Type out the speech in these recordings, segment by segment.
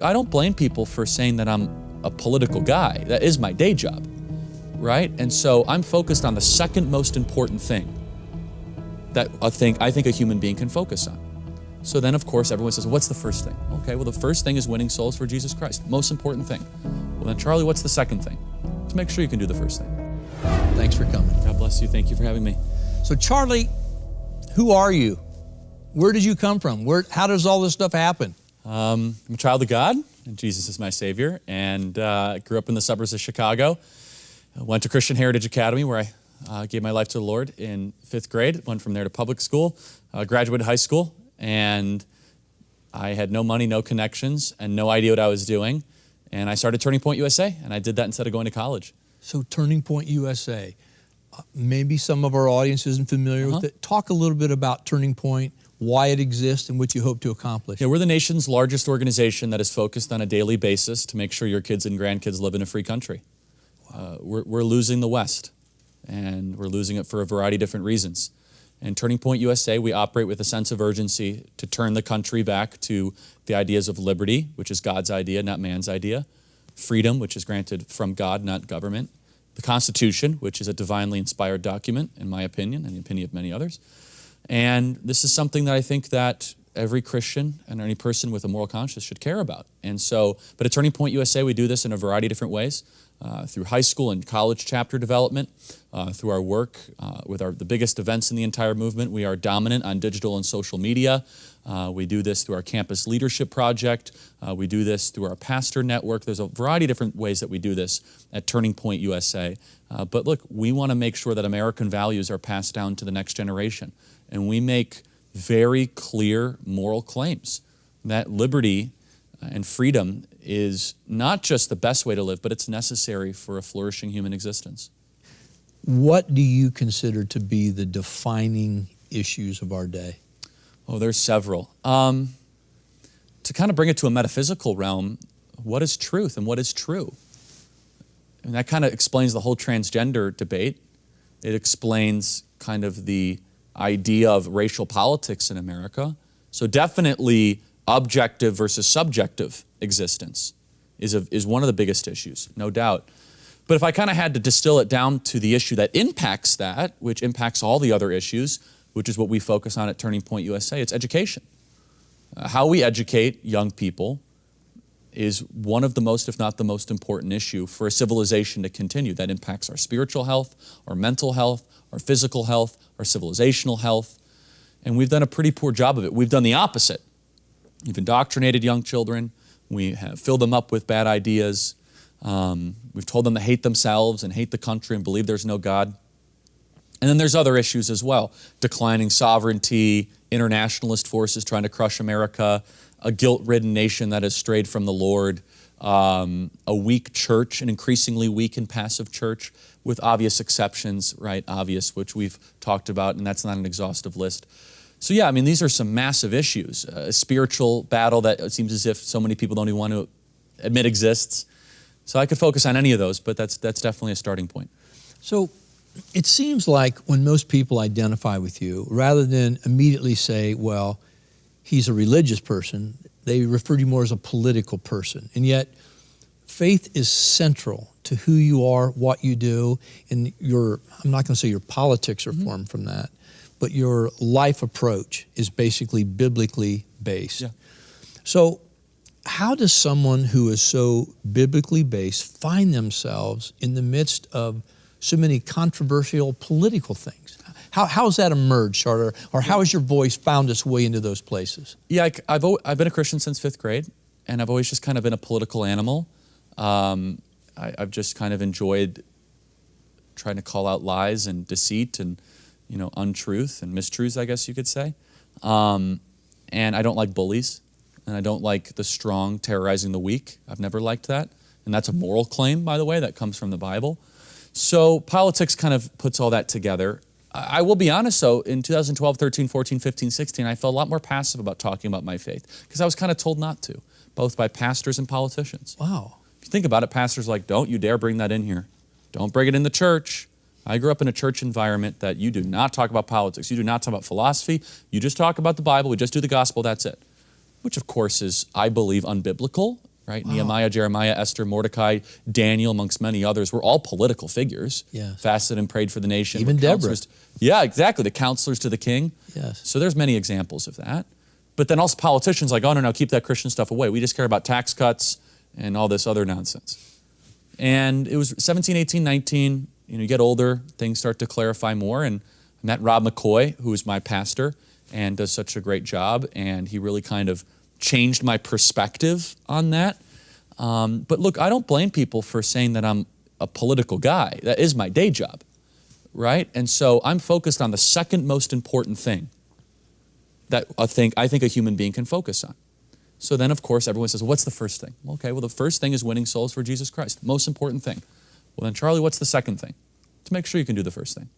I don't blame people for saying that I'm a political guy. That is my day job, right? And so I'm focused on the second most important thing that I think a human being can focus on. So then, of course, everyone says, what's the first thing? Okay, well, the first thing is winning souls for Jesus Christ. Most important thing. Well, then, Charlie, what's the second thing? To make sure you can do the first thing. Thanks for coming. God bless you. Thank you for having me. So, Charlie, who are you? Where did you come from? How does all this stuff happen? I'm a child of God, and Jesus is my Savior, and grew up in the suburbs of Chicago. Went to Christian Heritage Academy, where I gave my life to the Lord in 5th grade. Went from there to public school, graduated high school, and I had no money, no connections, and no idea what I was doing. And I started Turning Point USA, and I did that instead of going to college. So Turning Point USA, maybe some of our audience isn't familiar with it. Talk a little bit about Turning Point, why it exists, and what you hope to accomplish. Yeah, we're the nation's largest organization that is focused on a daily basis to make sure your kids and grandkids live in a free country. Wow. We're losing the West, and we're losing it for a variety of different reasons. And Turning Point USA, we operate with a sense of urgency to turn the country back to the ideas of liberty, which is God's idea, not man's idea. Freedom, which is granted from God, not government. The Constitution, which is a divinely inspired document, in my opinion, and the opinion of many others. And this is something that I think that every Christian and any person with a moral conscience should care about. And so, but at Turning Point USA, we do this in a variety of different ways, through high school and college chapter development, through our work with the biggest events in the entire movement. We are dominant on digital and social media. We do this through our campus leadership project. We do this through our pastor network. There's a variety of different ways that we do this at Turning Point USA. But look, we want to make sure that American values are passed down to the next generation. And we make very clear moral claims that liberty and freedom is not just the best way to live, but it's necessary for a flourishing human existence. What do you consider to be the defining issues of our day? Oh, there's several. To kind of bring it to a metaphysical realm, what is truth and what is true? And that kind of explains the whole transgender debate. It explains kind of the idea of racial politics in America. So definitely objective versus subjective existence is one of the biggest issues, no doubt. But if I kind of had to distill it down to the issue that impacts that, which impacts all the other issues, which is what we focus on at Turning Point USA, it's education. How we educate young people is one of the most, if not the most important issue for a civilization to continue. That impacts our spiritual health, our mental health, our physical health, our civilizational health. And we've done a pretty poor job of it. We've done the opposite. We've indoctrinated young children. We have filled them up with bad ideas. We've told them to hate themselves and hate the country and believe there's no God. And then there's other issues as well. Declining sovereignty, internationalist forces trying to crush America, a guilt-ridden nation that has strayed from the Lord, a weak church, an increasingly weak and passive church, with obvious exceptions, right? Obvious, which we've talked about, and that's not an exhaustive list. So yeah, I mean, these are some massive issues. A spiritual battle that it seems as if so many people don't even want to admit exists. So I could focus on any of those, but that's definitely a starting point. So it seems like when most people identify with you, rather than immediately say, well, he's a religious person, they refer to you more as a political person. And yet, faith is central to who you are, what you do, and I'm not going to say your politics are formed from that, but your life approach is basically biblically based. Yeah. So how does someone who is so biblically based find themselves in the midst of so many controversial political things? How has that emerged, Charlie? Or how has your voice found its way into those places? Yeah, I've been a Christian since 5th grade, and I've always just kind of been a political animal. I've just kind of enjoyed trying to call out lies and deceit and, untruth and mistruths, I guess you could say. And I don't like bullies, and I don't like the strong terrorizing the weak. I've never liked that. And that's a moral claim, by the way, that comes from the Bible. So politics kind of puts all that together. I will be honest, though, in 2012, 13, 14, 15, 16, I felt a lot more passive about talking about my faith because I was kind of told not to, both by pastors and politicians. Wow. If you think about it, pastors are like, don't you dare bring that in here. Don't bring it in the church. I grew up in a church environment that you do not talk about politics. You do not talk about philosophy. You just talk about the Bible. We just do the gospel. That's it. Which, of course, is, I believe, unbiblical right? Wow. Nehemiah, Jeremiah, Esther, Mordecai, Daniel, amongst many others, were all political figures. Yes. Fasted and prayed for the nation. Even were Deborah. counselors. Yeah, exactly. The counselors to the king. Yes. So there's many examples of that. But then also politicians like, oh, no, keep that Christian stuff away. We just care about tax cuts and all this other nonsense. And it was 17, 18, 19, you get older, things start to clarify more. And I met Rob McCoy, who is my pastor and does such a great job. And he really kind of changed my perspective on that. But look, I don't blame people for saying that I'm a political guy. That is my day job, right? And so I'm focused on the second most important thing that I think a human being can focus on. So then, of course, everyone says, well, what's the first thing? Okay, well, the first thing is winning souls for Jesus Christ. Most important thing. Well, then, Charlie, what's the second thing? To make sure you can do the first thing.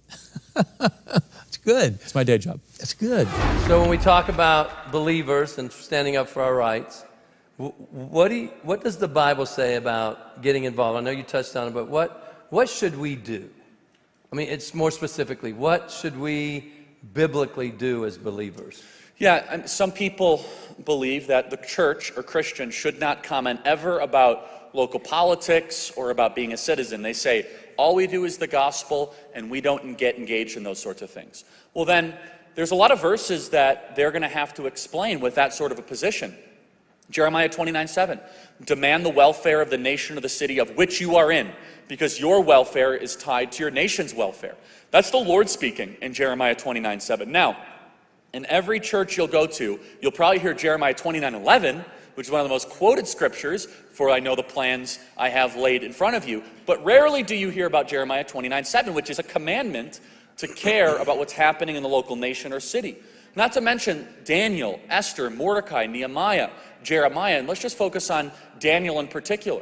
That's good. It's my day job. That's good. So when we talk about believers and standing up for our rights, what does the Bible say about getting involved? I know you touched on it, but what should we do? I mean, it's more specifically, what should we biblically do as believers? Yeah, and some people believe that the church or Christian should not comment ever about local politics or about being a citizen. They say, all we do is the gospel and we don't get engaged in those sorts of things. Well then, there's a lot of verses that they're going to have to explain with that sort of a position. Jeremiah 29:7, demand the welfare of the nation or the city of which you are in, because your welfare is tied to your nation's welfare. That's the Lord speaking in Jeremiah 29:7. Now, in every church you'll go to, you'll probably hear Jeremiah 29:11, which is one of the most quoted scriptures, for I know the plans I have laid in front of you. But rarely do you hear about Jeremiah 29:7, which is a commandment to care about what's happening in the local nation or city. Not to mention Daniel, Esther, Mordecai, Nehemiah, Jeremiah, and let's just focus on Daniel in particular.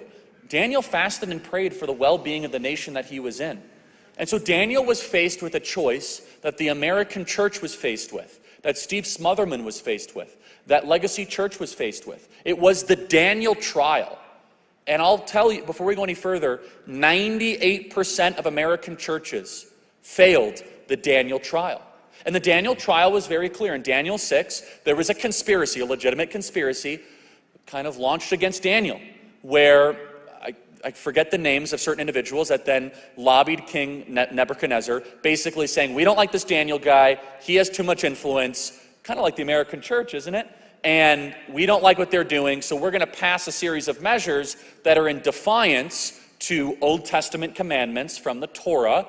Daniel fasted and prayed for the well-being of the nation that he was in. And so Daniel was faced with a choice that the American church was faced with, that Steve Smotherman was faced with, that Legacy Church was faced with. It was the Daniel trial. And I'll tell you, before we go any further, 98% of American churches failed the Daniel trial. And the Daniel trial was very clear. In Daniel 6, there was a conspiracy, a legitimate conspiracy, kind of launched against Daniel, where I forget the names of certain individuals that then lobbied King Nebuchadnezzar, basically saying, we don't like this Daniel guy, he has too much influence, kind of like the American church, isn't it? And we don't like what they're doing, so we're going to pass a series of measures that are in defiance to Old Testament commandments from the Torah,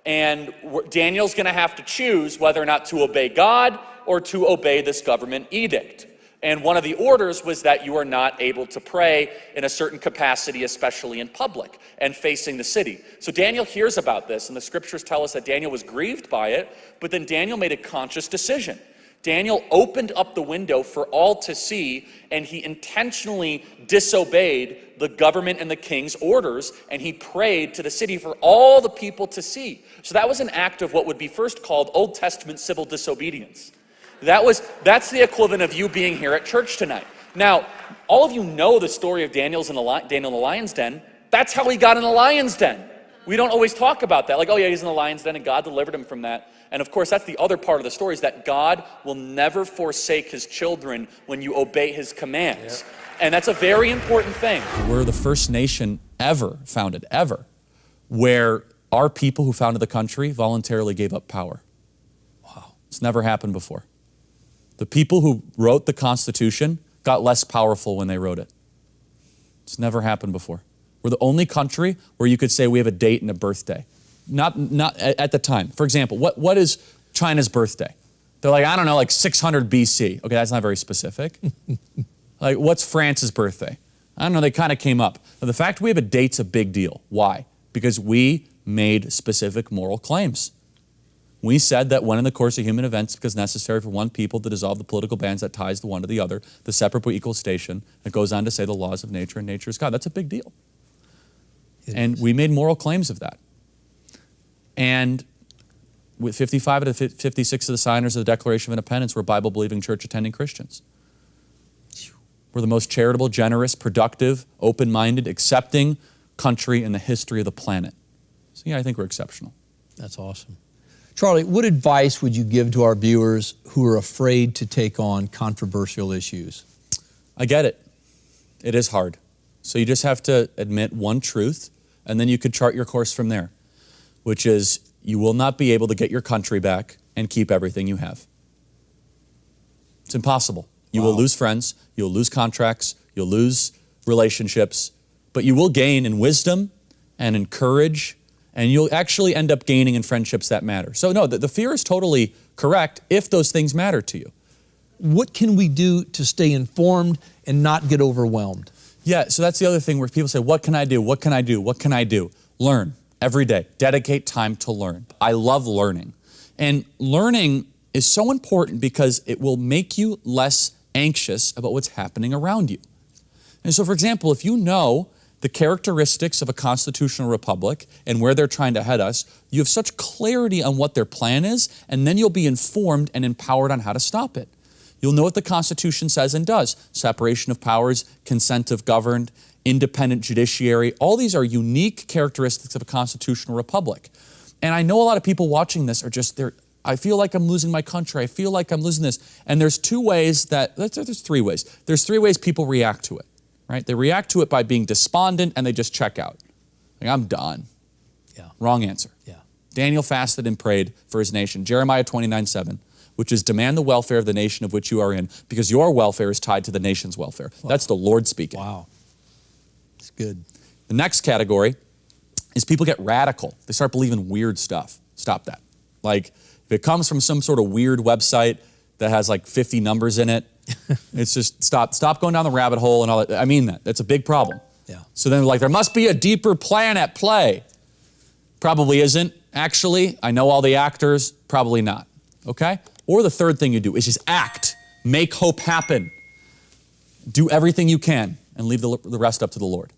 and Daniel's going to have to choose whether or not to obey God or to obey this government edict. And one of the orders was that you are not able to pray in a certain capacity, especially in public and facing the city. So Daniel hears about this, and the scriptures tell us that Daniel was grieved by it, but then Daniel made a conscious decision. Daniel opened up the window for all to see, and he intentionally disobeyed the government and the king's orders, and he prayed to the city for all the people to see. So that was an act of what would be first called Old Testament civil disobedience. That's the equivalent of you being here at church tonight. Now, all of you know the story of Daniel in the lion's den. That's how he got in the lion's den. We don't always talk about that. Like, oh yeah, he's in the lion's den and God delivered him from that. And of course, that's the other part of the story, is that God will never forsake his children when you obey his commands. Yep. And that's a very important thing. We're the first nation ever founded, where our people who founded the country voluntarily gave up power. Wow. It's never happened before. The people who wrote the Constitution got less powerful when they wrote it. It's never happened before. We're the only country where you could say we have a date and a birthday. Not at the time. For example, what is China's birthday? They're like, I don't know, like 600 BC. Okay, that's not very specific. Like, what's France's birthday? I don't know, they kind of came up. Now, the fact we have a date's a big deal. Why? Because we made specific moral claims. We said that when in the course of human events, because necessary for one people to dissolve the political bands that ties the one to the other, the separate but equal station, it goes on to say the laws of nature and nature is God. That's a big deal. And we made moral claims of that. And with 55 of the 56 of the signers of the Declaration of Independence were Bible-believing, church-attending Christians. We're the most charitable, generous, productive, open-minded, accepting country in the history of the planet. So yeah, I think we're exceptional. That's awesome. Charlie, what advice would you give to our viewers who are afraid to take on controversial issues? I get it. It is hard. So you just have to admit one truth, and then you could chart your course from there, which is you will not be able to get your country back and keep everything you have. It's impossible. You will lose friends, you'll lose contracts, you'll lose relationships, but you will gain in wisdom and in courage, and you'll actually end up gaining in friendships that matter. So no, the fear is totally correct if those things matter to you. What can we do to stay informed and not get overwhelmed? Yeah, so that's the other thing where people say, what can I do? What can I do? What can I do? Learn every day. Dedicate time to learn. I love learning. And learning is so important because it will make you less anxious about what's happening around you. And so, for example, if you know the characteristics of a constitutional republic and where they're trying to head us, you have such clarity on what their plan is, and then you'll be informed and empowered on how to stop it. You'll know what the Constitution says and does. Separation of powers, consent of governed, independent judiciary. All these are unique characteristics of a constitutional republic. And I know a lot of people watching this are just, I feel like I'm losing my country. I feel like I'm losing this. And there's two ways there's three ways. There's three ways people react to it, right? They react to it by being despondent and they just check out. Like, I'm done. Yeah. Wrong answer. Yeah. Daniel fasted and prayed for his nation. Jeremiah 29:7. Which is demand the welfare of the nation of which you are in, because your welfare is tied to the nation's welfare. Wow. That's the Lord speaking. Wow. It's good. The next category is people get radical. They start believing weird stuff. Stop that. Like, if it comes from some sort of weird website that has like 50 numbers in it, it's just stop going down the rabbit hole and all that. I mean that. That's a big problem. Yeah. So then like, there must be a deeper plan at play. Probably isn't. Actually, I know all the actors. Probably not. Okay? Or the third thing you do is just act, make hope happen. Do everything you can and leave the rest up to the Lord.